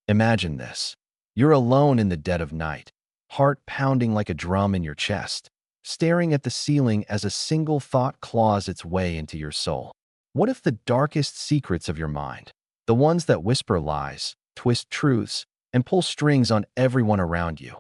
Imagine this. You're alone in the dead of night, heart pounding like a drum in your chest, staring at the ceiling as a single thought claws its way into your soul. What if the darkest secrets of your mind, the ones that whisper lies, twist truths, and pull strings on everyone around you,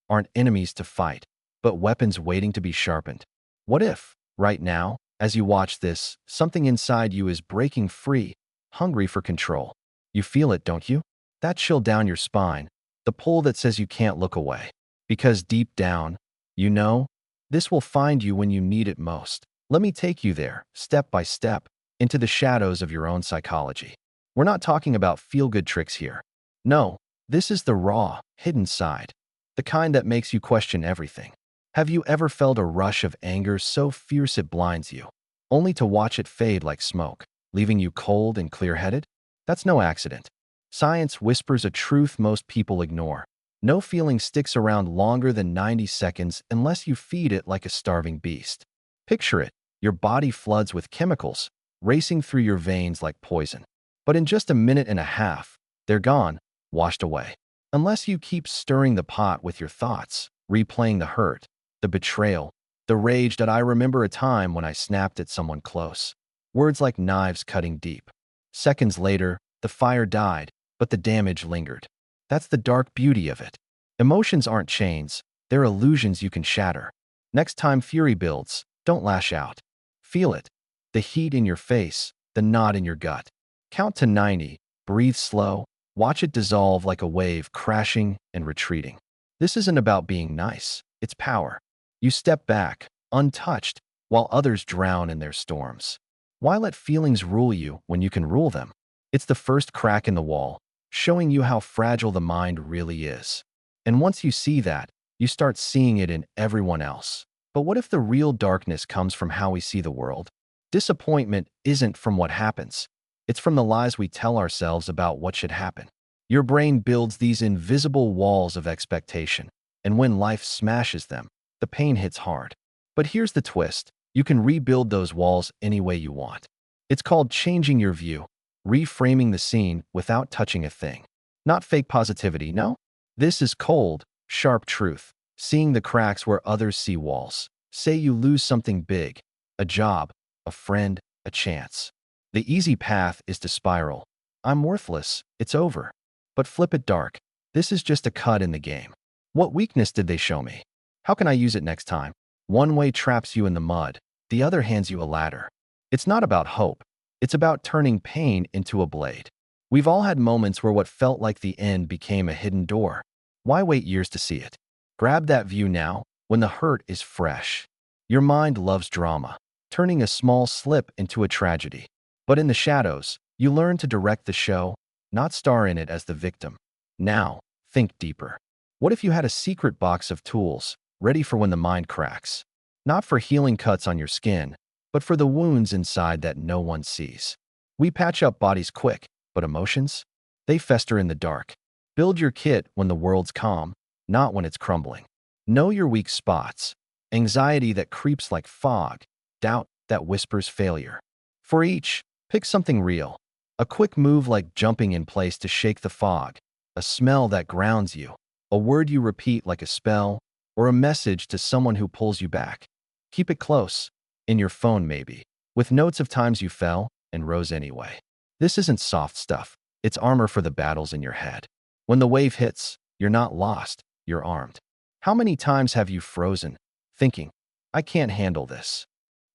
aren't enemies to fight, but weapons waiting to be sharpened? What if, right now, as you watch this, something inside you is breaking free, hungry for control? You feel it, don't you? That chill down your spine, the pull that says you can't look away. Because deep down, you know, this will find you when you need it most. Let me take you there, step by step, into the shadows of your own psychology. We're not talking about feel-good tricks here. No, this is the raw, hidden side, the kind that makes you question everything. Have you ever felt a rush of anger so fierce it blinds you, only to watch it fade like smoke, leaving you cold and clear-headed? That's no accident. Science whispers a truth most people ignore. No feeling sticks around longer than 90 seconds unless you feed it like a starving beast. Picture it. Your body floods with chemicals, racing through your veins like poison. But in just a minute and a half, they're gone, washed away. Unless you keep stirring the pot with your thoughts, replaying the hurt, the betrayal, the rage that I remember a time when I snapped at someone close. Words like knives cutting deep. Seconds later, the fire died, but the damage lingered. That's the dark beauty of it. Emotions aren't chains, they're illusions you can shatter. Next time fury builds, don't lash out. Feel it. The heat in your face, the knot in your gut. Count to 90, breathe slow, watch it dissolve like a wave crashing and retreating. This isn't about being nice, it's power. You step back, untouched, while others drown in their storms. Why let feelings rule you when you can rule them? It's the first crack in the wall, showing you how fragile the mind really is. And once you see that, you start seeing it in everyone else. But what if the real darkness comes from how we see the world? Disappointment isn't from what happens. It's from the lies we tell ourselves about what should happen. Your brain builds these invisible walls of expectation, and when life smashes them, the pain hits hard. But here's the twist. You can rebuild those walls any way you want. It's called changing your view, reframing the scene without touching a thing. Not fake positivity, no. This is cold, sharp truth, seeing the cracks where others see walls. Say you lose something big, a job, a friend, a chance. The easy path is to spiral. I'm worthless, it's over. But flip it dark. This is just a cut in the game. What weakness did they show me? How can I use it next time? One way traps you in the mud, the other hands you a ladder. It's not about hope. It's about turning pain into a blade. We've all had moments where what felt like the end became a hidden door. Why wait years to see it? Grab that view now, when the hurt is fresh. Your mind loves drama, turning a small slip into a tragedy. But in the shadows, you learn to direct the show, not star in it as the victim. Now, think deeper. What if you had a secret box of tools, ready for when the mind cracks? Not for healing cuts on your skin, but for the wounds inside that no one sees. We patch up bodies quick, but emotions? They fester in the dark. Build your kit when the world's calm, not when it's crumbling. Know your weak spots. Anxiety that creeps like fog. Doubt that whispers failure. For each, pick something real. A quick move like jumping in place to shake the fog. A smell that grounds you. A word you repeat like a spell, or a message to someone who pulls you back. Keep it close. In your phone maybe, with notes of times you fell and rose anyway. This isn't soft stuff. It's armor for the battles in your head. When the wave hits, you're not lost, you're armed. How many times have you frozen, thinking, I can't handle this?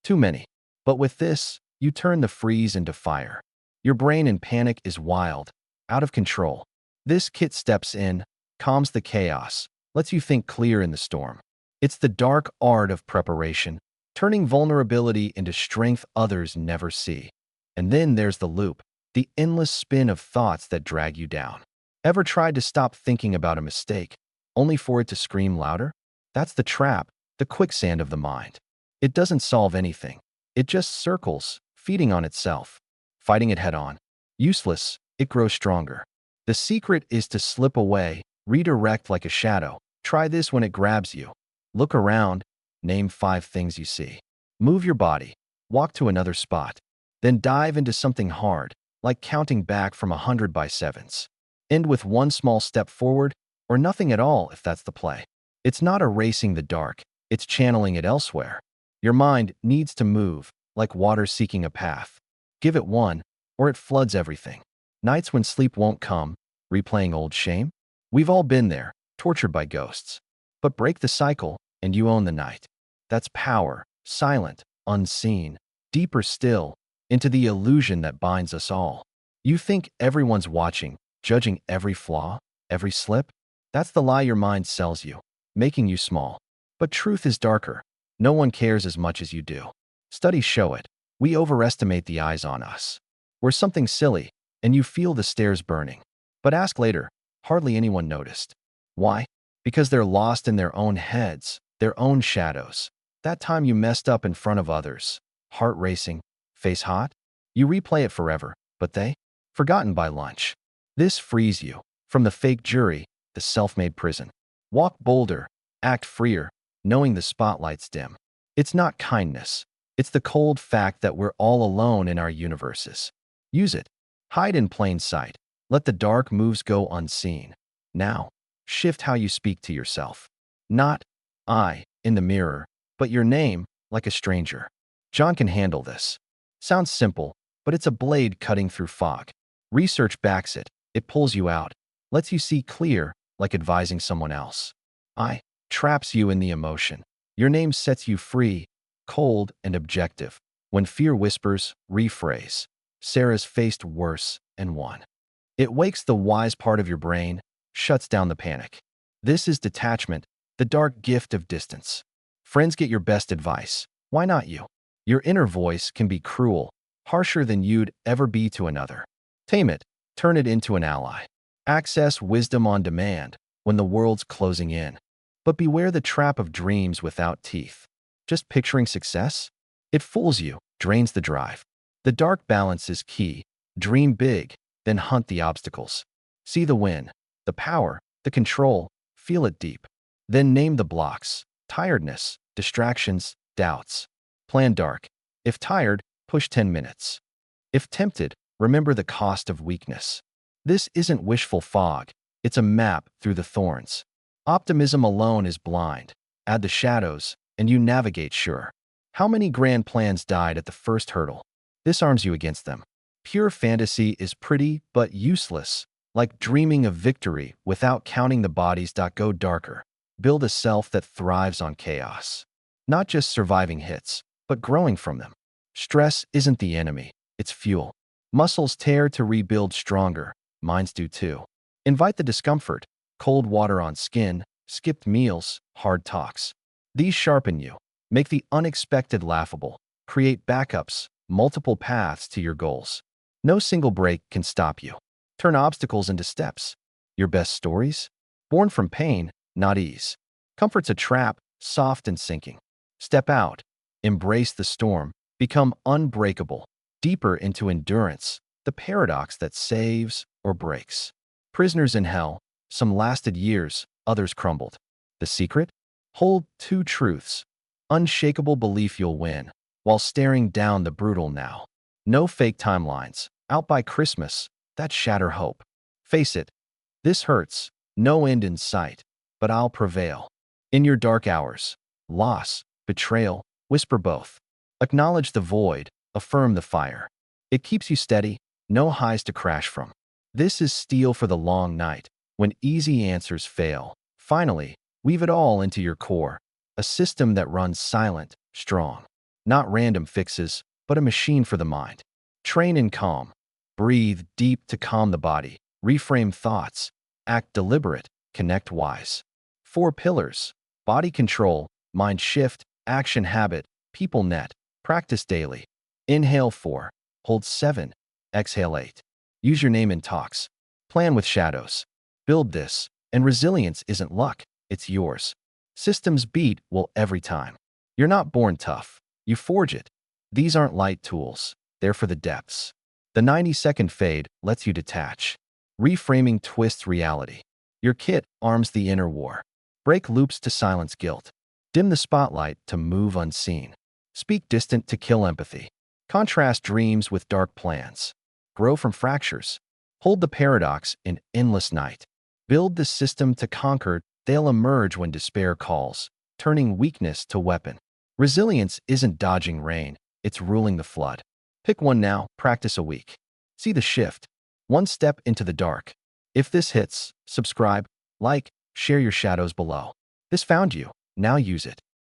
Too many. But with this, you turn the freeze into fire. Your brain in panic is wild, out of control. This kit steps in, calms the chaos, lets you think clear in the storm. It's the dark art of preparation, turning vulnerability into strength others never see. And then there's the loop, the endless spin of thoughts that drag you down. Ever tried to stop thinking about a mistake, only for it to scream louder? That's the trap, the quicksand of the mind. It doesn't solve anything. It just circles, feeding on itself. Fighting it head-on. Useless, it grows stronger. The secret is to slip away, redirect like a shadow. Try this when it grabs you. Look around, name 5 things you see. Move your body, walk to another spot. Then dive into something hard, like counting back from 100 by sevens. End with one small step forward, or nothing at all if that's the play. It's not erasing the dark, it's channeling it elsewhere. Your mind needs to move, like water seeking a path. Give it one, or it floods everything. Nights when sleep won't come, replaying old shame? We've all been there, tortured by ghosts. But break the cycle, and you own the night. That's power, silent, unseen, deeper still, into the illusion that binds us all. You think everyone's watching, judging every flaw, every slip? That's the lie your mind sells you, making you small. But truth is darker. No one cares as much as you do. Studies show it. We overestimate the eyes on us. We're something silly, and you feel the stares burning. But ask later, hardly anyone noticed. Why? Because they're lost in their own heads, their own shadows. That time you messed up in front of others, heart racing, face hot, you replay it forever, but they? Forgotten by lunch. This frees you from the fake jury, the self-made prison. Walk bolder, act freer, knowing the spotlight's dim. It's not kindness. It's the cold fact that we're all alone in our universes. Use it. Hide in plain sight. Let the dark moves go unseen. Now, shift how you speak to yourself. Not I in the mirror, but your name like a stranger. John can handle this. Sounds simple, but it's a blade cutting through fog. Research backs it. It pulls you out, lets you see clear, like advising someone else. I traps you in the emotion. Your name sets you free, cold and objective. When fear whispers, rephrase. Sarah's faced worse and won. It wakes the wise part of your brain, shuts down the panic. This is detachment, the dark gift of distance. Friends get your best advice. Why not you? Your inner voice can be cruel, harsher than you'd ever be to another. Tame it, turn it into an ally. Access wisdom on demand when the world's closing in. But beware the trap of dreams without teeth. Just picturing success? It fools you, drains the drive. The dark balance is key. Dream big, then hunt the obstacles. See the win, the power, the control, feel it deep. Then name the blocks: tiredness, distractions, doubts. Plan dark. If tired, push 10 minutes. If tempted, remember the cost of weakness. This isn't wishful fog. It's a map through the thorns. Optimism alone is blind. Add the shadows, and you navigate sure. How many grand plans died at the first hurdle? This arms you against them. Pure fantasy is pretty but useless, like dreaming of victory without counting the bodies. Go darker. Build a self that thrives on chaos. Not just surviving hits, but growing from them. Stress isn't the enemy, it's fuel. Muscles tear to rebuild stronger, minds do too. Invite the discomfort, cold water on skin, skipped meals, hard talks. These sharpen you, make the unexpected laughable, create backups, multiple paths to your goals. No single break can stop you. Turn obstacles into steps. Your best stories? Born from pain, not ease. Comfort's a trap, soft and sinking. Step out, embrace the storm, become unbreakable, deeper into endurance, the paradox that saves or breaks. Prisoners in hell, some lasted years, others crumbled. The secret? Hold two truths. Unshakable belief you'll win, while staring down the brutal now. No fake timelines. Out by Christmas, that shatter hope. Face it. This hurts. No end in sight. But I'll prevail. In your dark hours, loss, betrayal, whisper both. Acknowledge the void, affirm the fire. It keeps you steady, no highs to crash from. This is steel for the long night, when easy answers fail. Finally, weave it all into your core, a system that runs silent, strong. Not random fixes, but a machine for the mind. Train in calm. Breathe deep to calm the body. Reframe thoughts. Act deliberate. Connect wise. 4 pillars: body control, mind shift, action habit, people net. Practice daily. Inhale 4. Hold 7. Exhale 8. Use your name in talks. Plan with shadows. Build this, and resilience isn't luck, it's yours. Systems beat will every time. You're not born tough. You forge it. These aren't light tools. They're for the depths. The 90-second fade lets you detach. Reframing twists reality. Your kit arms the inner war. Break loops to silence guilt. Dim the spotlight to move unseen. Speak distant to kill empathy. Contrast dreams with dark plans. Grow from fractures. Hold the paradox in endless night. Build the system to conquer, they'll emerge when despair calls, turning weakness to weapon. Resilience isn't dodging rain, it's ruling the flood. Pick one now, practice a week. See the shift. One step into the dark. If this hits, subscribe, like, share your shadows below. This found you. Now use it.